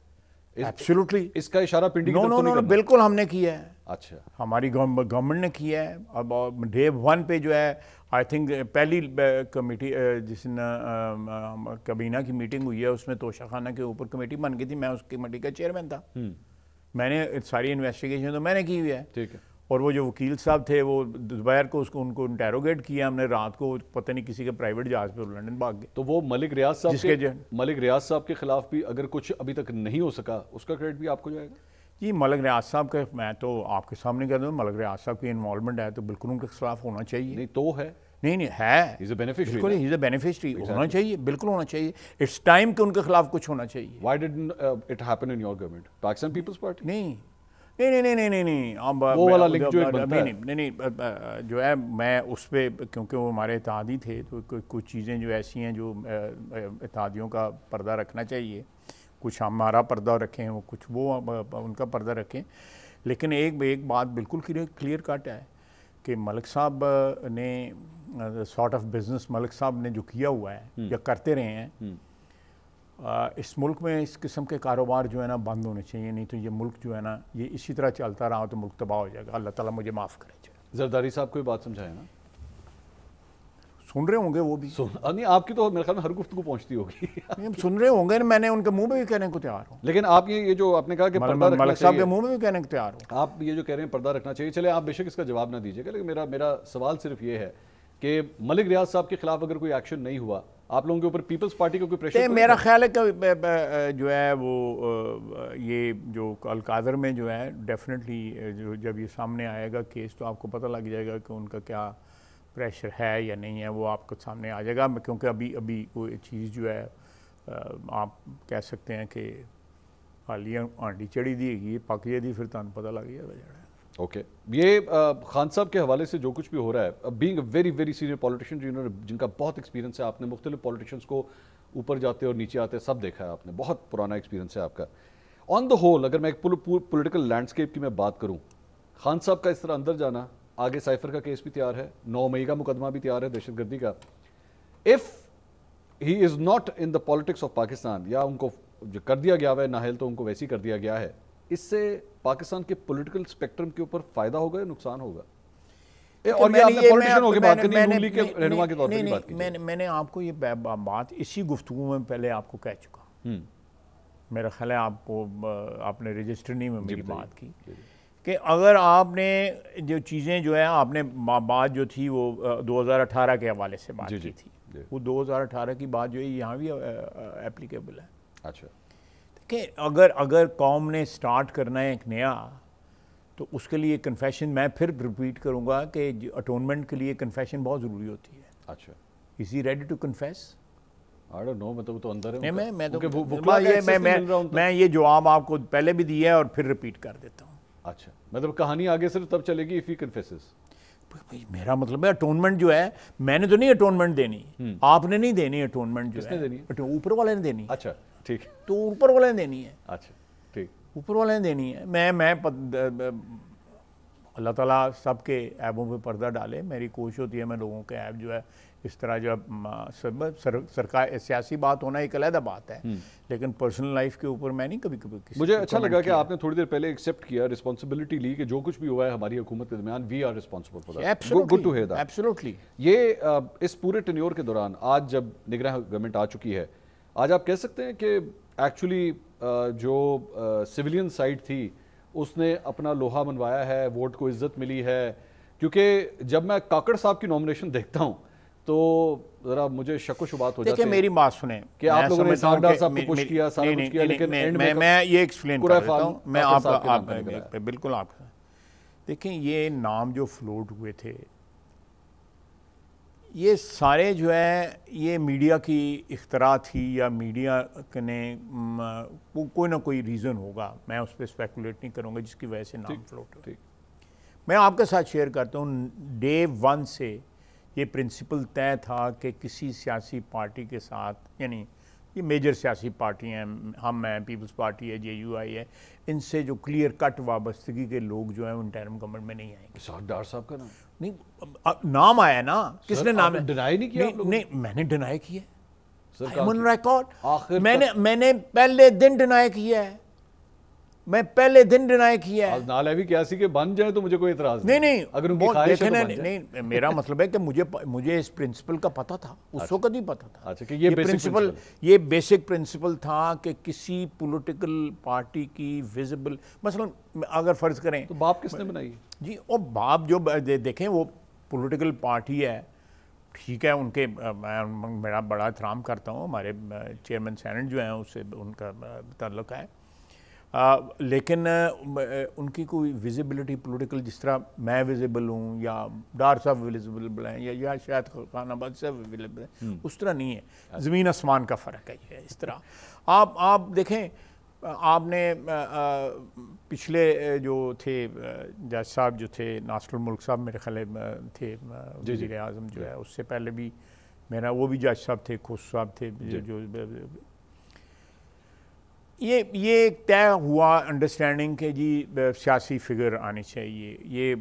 एब्सोल्युटली। इसका इशारा पिंडी की नो तरफ नो तो नहीं नो, करना? बिल्कुल हमने किया है। अच्छा हमारी गवर्नमेंट ने किया है। अब डे 1 पे जो है आई थिंक पहली कमेटी जिस दिन कबीना की मीटिंग हुई है उसमें तोशा खाना के ऊपर कमेटी बन गई थी, मैं उस कमेटी का चेयरमैन था। मैंने सारी इन्वेस्टिगेशन तो मैंने की हुई है। ठीक है। और वो जो वकील साहब थे वो दोपहर को उनको इंटेरोगेट किया हमने, रात को पता नहीं किसी के प्राइवेट जहाज पे लंदन भाग गए। तो वो मलिक रियाज साहब के खिलाफ भी अगर कुछ अभी तक नहीं हो सका उसका क्रेडिट भी आपको जाएगा? जी मलिक रियाज साहब का मैं तो आपके सामने कह दूँ, मलिक रियाज साहब की इन्वॉल्वमेंट है तो बिल्कुल उनके खिलाफ होना चाहिए। नहीं तो है, नहीं है, बिल्कुल ही बेनिफिशियरी होना चाहिए, बिल्कुल होना चाहिए। इट्स टाइम कि उनके खिलाफ कुछ होना चाहिए। Why didn't it happen in your government? Pakistan Peoples Party? नहीं नहीं नहीं नहीं नहीं नहीं, अब वो वाला लिंक जो एक बनता है। नहीं जो है मैं उस पर, क्योंकि वो हमारे इत्तेहादी थे तो कुछ चीज़ें जो ऐसी हैं जो इत्तेहादियों का पर्दा रखना चाहिए, कुछ हमारा पर्दा रखें, वो कुछ वो उनका पर्दा रखें। लेकिन एक बात बिल्कुल क्लियर कट है कि मलिक साहब ने सॉर्ट ऑफ बिजनेस मलिक साहब ने जो किया हुआ है या करते रहे हैं, इस मुल्क में इस किस्म के कारोबार जो है ना बंद होने चाहिए। नहीं तो ये मुल्क जो है ना ये इसी तरह चलता रहा तो मुल्क तबाह हो जाएगा। अल्लाह ताला मुझे माफ़ करे। जरदारी साहब को ये बात समझाए ना? सुन रहे होंगे वो भी। नहीं आपकी तो मेरे ख्याल में हर गुफ्तगू पहुंचती होगी। सुन रहे होंगे, मैंने उनके मुंह में भी कहने को तैयार हूँ। लेकिन आप ये जो आपने कहा कि पर्दा रखना मलिक साहब के मुंह में भी कहने को तैयार हूँ। आप ये जो कह रहे हैं पर्दा रखना चाहिए, चले आप बेशक इसका जवाब ना दीजिएगा, लेकिन मेरा सवाल सिर्फ ये है कि मलिक रियाज साहब के खिलाफ अगर कोई एक्शन नहीं हुआ, आप लोगों के ऊपर पीपल्स पार्टी का कोई प्रेशर? मेरा ख्याल है कि जो है वो ये जो अलकादर में जो है डेफिनेटली जो जब ये सामने आएगा केस तो आपको पता लग जाएगा कि उनका क्या प्रेशर है या नहीं है, वो आपको सामने आ जाएगा। क्योंकि अभी कोई चीज़ जो है आप कह सकते हैं कि हालिया आंटी चढ़ी दी पक जाती फिर तुम पता लग जाएगा। ओके ये खान साहब के हवाले से जो कुछ भी हो रहा है, being a very very senior politician जिनका बहुत एक्सपीरियंस है, आपने मुख्तलिफ पॉलिटिशियंस को ऊपर जाते और नीचे आते सब देखा है आपने, बहुत पुराना एक्सपीरियंस है आपका। ऑन द होल अगर मैं एक पॉलिटिकल लैंडस्केप की मैं बात करूं, खान साहब का इस तरह अंदर जाना, आगे साइफर का केस भी तैयार है, 9 मई का मुकदमा भी तैयार है दहशतगर्दी का। If he is not in the politics of Pakistan, या उनको जो कर दिया गया है नाहल तो उनको वैसे ही कर दिया गया है, इससे पाकिस्तान के पॉलिटिकल स्पेक्ट्रम के ऊपर फायदा होगा या नुकसान होगा? और ये आपने पॉलिटिशियन होकर बात करनी, नून लीग के रहनुमा के तौर पर बात की। मैंने आपको ये बात इसी गुफ्तगू में पहले आपको कह चुका। मेरा ख्याल है आपने रजिस्टर नहीं में मेरी बात की कि अगर आपने जो चीज़ें जो है आपने बात जो थी वो 2018 के हवाले से बात की थी, वो 2018 की बात जो है यहाँ भी एप्लीकेबल है। अच्छा कि अगर कौम ने स्टार्ट करना है एक नया, तो उसके लिए कन्फेशन, मैं फिर रिपीट करूँगा कि अटोनमेंट के लिए कन्फेशन बहुत ज़रूरी होती है। अच्छा is he ready to confess? I don't know, मतलब तो अंदर है। मैं ये जवाब आपको पहले भी दिया है और फिर रिपीट कर देता हूँ। अच्छा मतलब कहानी आगे सिर्फ तब चलेगी इफ ही कन्फेसेस? मेरा मतलब है अटोनमेंट जो है मैंने तो नहीं अटोनमेंट देनी, आपने नहीं देनी अटोनमेंट, किसने देनी? ऊपर वाले ने देनी। अच्छा ठीक, तो ऊपर वाले ने देनी है। अच्छा ठीक, ऊपर वाले ने देनी है। मैं अल्लाह ताला सबके ऐबों पे पर्दा डाले, मेरी कोशिश होती है मैं लोगों के ऐब जो है इस तरह जो सरकार सियासी बात होना एक अलग बात है, लेकिन पर्सनल लाइफ के ऊपर मैं नहीं कभी मुझे अच्छा लगा कि आपने थोड़ी देर पहले एक्सेप्ट किया, रिस्पांसिबिलिटी ली कि जो कुछ भी हुआ है हमारी हुकूमत के दरमियान we are responsible for that. Good to hear that. Absolutely. ये इस पूरे टेन्योर के दौरान आज जब निगरान गवर्नमेंट आ चुकी है, आज आप कह सकते हैं कि एक्चुअली जो सिविलियन साइड थी उसने अपना लोहा मनवाया है, वोट को इज्जत मिली है? क्योंकि जब मैं काकड़ साहब की नॉमिनेशन देखता हूं तो जरा मुझे शक व शुबात हो जाते हैं। मेरी बात सुने कि आप लोगों ने सागदार साहब को पुश किया, सारा कुछ किया, लेकिन मैं ये एक्सप्लेन कर देता हूं। मैं आप बिल्कुल आप देखें, ये नाम जो फ्लोट हुए थे ये सारे जो है ये मीडिया की इख्तरा थी या मीडिया ने कोई ना कोई रीज़न होगा, मैं उस पर स्पेकुलेट नहीं करूँगा जिसकी वजह से नाम फ्लोट हो। मैं आपके साथ शेयर करता हूँ, डे 1 से ये प्रिंसिपल तय था कि किसी सियासी पार्टी के साथ, यानी ये मेजर सियासी पार्टी हैं, हम हैं, पीपल्स पार्टी है, JUI है, इनसे जो क्लियर कट वाबस्तगी के लोग जो हैं वो इंटरिम गवर्नमेंट में नहीं आएंगे। साद डार साहब का नाम नहीं, नाम आया ना, किसने नाम है? डिनाई नहीं किया? नहीं, मैंने डिनाई किया, सरकार रिकॉर्ड मैंने पहले दिन डिनाई किया है, मैं पहले दिन डिनाई किया है। नालेवी कैसी के बन जाए तो मुझे कोई इतराज नहीं, अगर उनकी ख्वाहिश है तो बन जाए। नहीं, मेरा मतलब है कि मुझे इस प्रिंसिपल का पता था, उस वक्त ही पता था। अच्छा, कि ये बेसिक प्रिंसिपल था कि किसी पॉलिटिकल पार्टी की विजिबल, मसलन अगर फर्ज करें तो बाप किसने बनाई जी, और बाप जो देखें वो पॉलिटिकल पार्टी है, ठीक है, उनके मैं मेरा बड़ा एहतराम करता हूँ, हमारे चेयरमैन सेनेट जो हैं उससे उनका ताल्लुक है, लेकिन उनकी कोई विजिबिलिटी पॉलिटिकल, जिस तरह मैं विजिबल हूँ या डार साहब विजिबल हैं या शायद खान आबाद साहब विजिबल हैं, उस तरह नहीं है। ज़मीन आसमान का फ़र्क है ये। इस तरह आप देखें, आपने पिछले जो थे जज साहब जो थे, नासिरुल मुल्क साहब मेरे ख्याल थे वज़ीर आज़म जो है, उससे पहले भी मेरा वो भी जज साहब थे, खुश साहब थे, जो ये तय हुआ अंडरस्टैंडिंग के जी सियासी फिगर आनी चाहिए। ये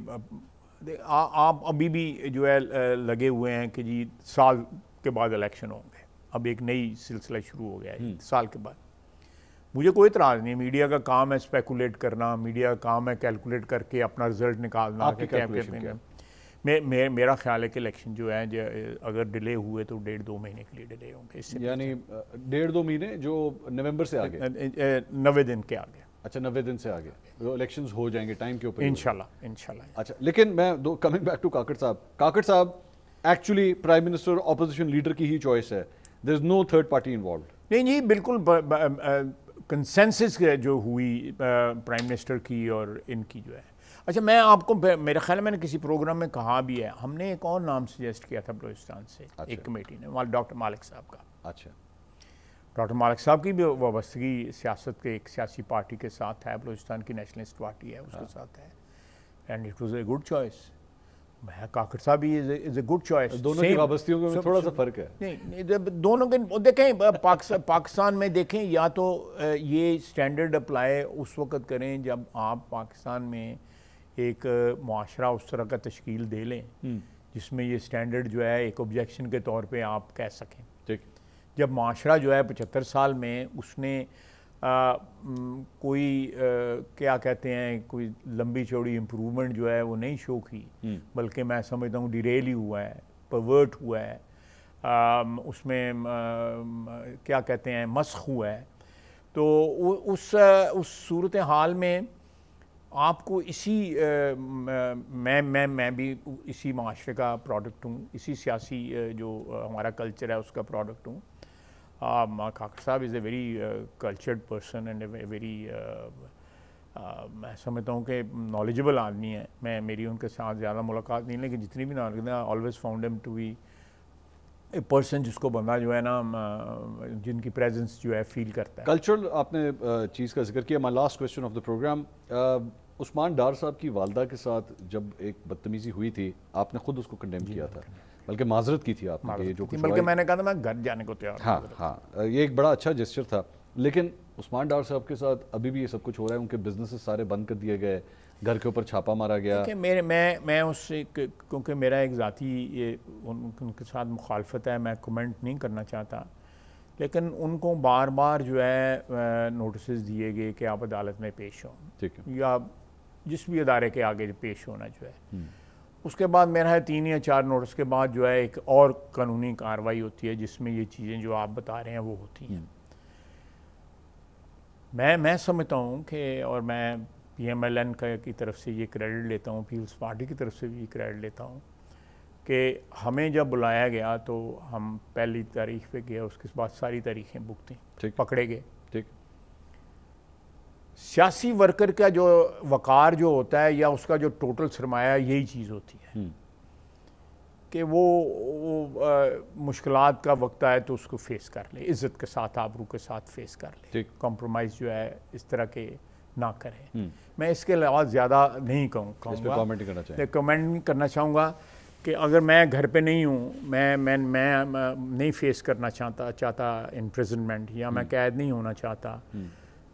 आप अभी भी जो है लगे हुए हैं कि जी साल के बाद इलेक्शन होंगे, अब एक नई सिलसिला शुरू हो गया है साल के बाद। मुझे कोई इतराज़ नहीं, मीडिया का काम है स्पेकुलेट करना, मीडिया का काम है कैलकुलेट करके अपना रिजल्ट निकालना। मेरा ख्याल है कि इलेक्शन जो है अगर डिले हुए तो 1.5-2 महीने के लिए डिले होंगे, इससे यानी 1.5-2 महीने जो नवंबर से आगे 90 दिन के आगे। अच्छा, 90 दिन से आगे तो इलेक्शंस हो जाएंगे टाइम के ऊपर इंशाल्लाह। अच्छा, लेकिन मैं coming back to Kakar Sahab actually prime minister opposition leader की ही चॉइस है, there is no third party involve? नहीं जी, बिल्कुल कंसेंसस जो हुई प्राइम मिनिस्टर की और इनकी जो है। अच्छा, मैं आपको, मेरे ख्याल में मैंने किसी प्रोग्राम में कहा भी है, हमने एक और नाम सजेस्ट किया था बलूचिस्तान से। अच्छा। एक कमेटी ने, डॉक्टर मालिक साहब का। अच्छा, डॉक्टर मालिक साहब की भी वाबस्तगी सियासत के एक सियासी पार्टी के साथ है, बलूचिस्तान की नेशनलिस्ट पार्टी है, उसके साथ है, and it was a good choice. मैं काकड़ साहब भी इज ए गुड चॉइस। दोनों की वाबस्तियों में थोड़ा सा फर्क है। नहीं, दोनों के देखें, पाकिस्तान में देखें, या तो ये स्टैंडर्ड अप्लाई उस वक्त करें जब आप पाकिस्तान में एक मुआशरा उस तरह का तश्कील दे लें जिसमें ये स्टैंडर्ड जो है एक ऑब्जेक्शन के तौर पे आप कह सकें। ठीक, जब मुआशरा जो है 75 साल में उसने कोई क्या कहते हैं, कोई लंबी चौड़ी इम्प्रूवमेंट जो है वो नहीं शो की, बल्कि मैं समझता हूँ डिरेल ही हुआ है, परवर्ट हुआ है, उसमें क्या कहते हैं मस्ख हुआ है, तो उस सूरत हाल में आपको इसी मैं भी इसी माशरे का प्रोडक्ट हूँ, इसी सियासी जो हमारा कल्चर है उसका प्रोडक्ट हूँ। काकड़ साहब is a very cultured person and a very मैं समझता हूँ कि नॉलेजेबल आदमी है। मेरी उनके साथ ज़्यादा मुलाकात नहीं, लेकिन जितनी भी नॉलेज है, always found him to be a person जिसको बंदा जो है ना, जिनकी प्रेजेंस जो है फील करता है। कल्चरल आपने चीज़ का जिक्र किया। My last question of the program, Usman Dar साहब की वालदा के साथ जब एक बदतमीज़ी हुई थी, आपने खुद उसको कंडेम किया था, बल्कि माजरत की थी आपने, जो बल्कि मैंने कहा था मैं घर जाने को तैयार। हाँ, ये एक बड़ा अच्छा जेस्चर था। लेकिन उस्मान डार साहब के साथ अभी भी ये सब कुछ हो रहा है, उनके बिजनेसेस सारे बंद कर दिए गए, घर के ऊपर छापा मारा गया। मैं उससे, क्योंकि मेरा एक ज़ाती ये उनके साथ मुखालफत है, मैं कमेंट नहीं करना चाहता, लेकिन उनको बार बार जो है नोटिस दिए गए कि आप अदालत में पेश हों, ठीक है, या जिस भी अदारे के आगे पेश होना जो है। उसके बाद मेरा है 3 या 4 नोटिस के बाद जो है एक और कानूनी कार्रवाई होती है जिसमें ये चीज़ें जो आप बता रहे हैं वो होती हैं। मैं समझता हूँ कि, और मैं PMLN की तरफ से ये क्रेडिट लेता हूँ, पीपल्स पार्टी की तरफ से भी क्रेडिट लेता हूँ कि हमें जब बुलाया गया तो हम पहली तारीख पे गए, उसके बाद सारी तारीखें बुक थी, पकड़े गए। ठीक, सियासी वर्कर का जो वकार जो होता है या उसका जो टोटल सरमाया, यही चीज़ होती है कि वो मुश्किलात का वक्त आए तो उसको फेस कर ले, इज़्ज़त के साथ, आबरू के साथ फेस कर ले, कॉम्प्रोमाइज़ जो है इस तरह के ना करें। मैं इसके अलावा ज़्यादा नहीं कहूँगा, कमेंट नहीं करना चाहूँगा। कि अगर मैं घर पे नहीं हूँ, मैं नहीं फेस करना चाहता इम्प्रिजनमेंट, या मैं कैद नहीं होना चाहता,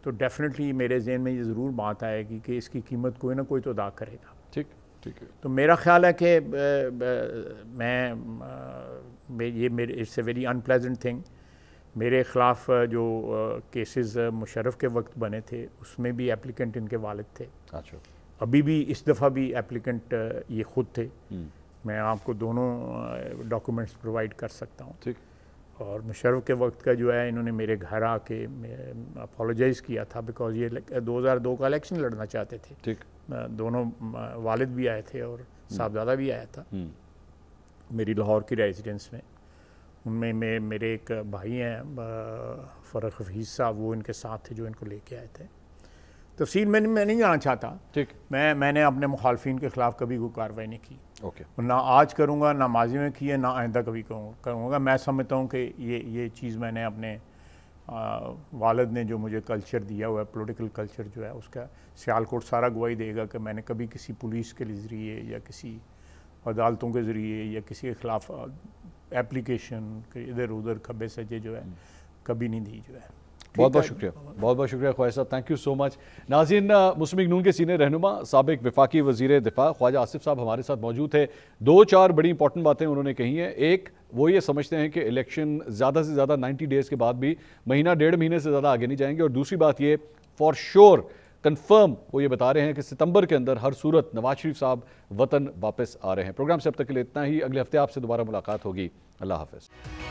तो डेफिनेटली मेरे जहन में ये ज़रूर बात आएगी कि इसकी कीमत कोई ना कोई तो अदा करेगा। ठीक ठीक है। तो मेरा ख्याल है कि ये मेरे it's a very unpleasant thing. मेरे ख़िलाफ़ जो केसेस मुशर्रफ के वक्त बने थे उसमें भी एप्लीकेंट इनके वालिद थे। अच्छा। अभी भी इस दफ़ा भी एप्लीकेंट ये ख़ुद थे। मैं आपको दोनों डॉक्यूमेंट्स प्रोवाइड कर सकता हूँ। ठीक। और मुशर्रफ के वक्त का जो है, इन्होंने मेरे घर आके अपोलोजाइज़ किया था, बिकॉज ये 2002 का इलेक्शन लड़ना चाहते थे। ठीक। दोनों वालिद भी आए थे और साहबजादा भी आया था मेरी लाहौर की रेजिडेंस में। उनमें मेरे एक भाई हैं फ़रख हफीज़ साहब, वो इनके साथ थे जो इनको लेके आए थे। तफसील मैं नहीं जाना चाहता। ठीक। मैंने अपने मुखालफिन के ख़िलाफ़ कभी कोई कार्रवाई नहीं की। ओके। ना आज करूँगा, ना माजी में की है, ना आइंदा कभी करूँगा। मैं समझता हूँ कि ये चीज़ मैंने अपने वालिद ने जो मुझे कल्चर दिया हुआ है, पॉलिटिकल कल्चर जो है, उसका सियालकोट सारा गवाही देगा कि मैंने कभी किसी पुलिस के ज़रिए या किसी अदालतों के ज़रिए या किसी के ख़िलाफ़ एप्लीकेशन के इधर उधर खब्बे सज्जे जो है कभी नहीं दी जो है। बहुत बहुत शुक्रिया, बहुत बहुत शुक्रिया Khwaja Sahab, thank you so much. नाज़रीन, मुस्लिम लीग नून के सीनियर रहनुमा साबिक वफाकी वज़ीर दिफा ख्वाजा आसिफ साहब हमारे साथ मौजूद थे। 2-4 बड़ी इंपॉर्टेंट बातें उन्होंने कही हैं। एक, वो ये समझते हैं कि इलेक्शन ज़्यादा से ज़्यादा 90 डेज़ के बाद भी महीना 1.5 महीने से ज़्यादा आगे नहीं जाएंगे। और दूसरी बात ये फॉर श्योर कन्फर्म वो ये बता रहे हैं कि सितंबर के अंदर हर सूरत नवाज शरीफ साहब वतन वापस आ रहे हैं। प्रोग्राम से अब तक के लिए इतना ही। अगले हफ्ते आपसे दोबारा मुलाकात होगी। अल्लाह हाफ़िज़।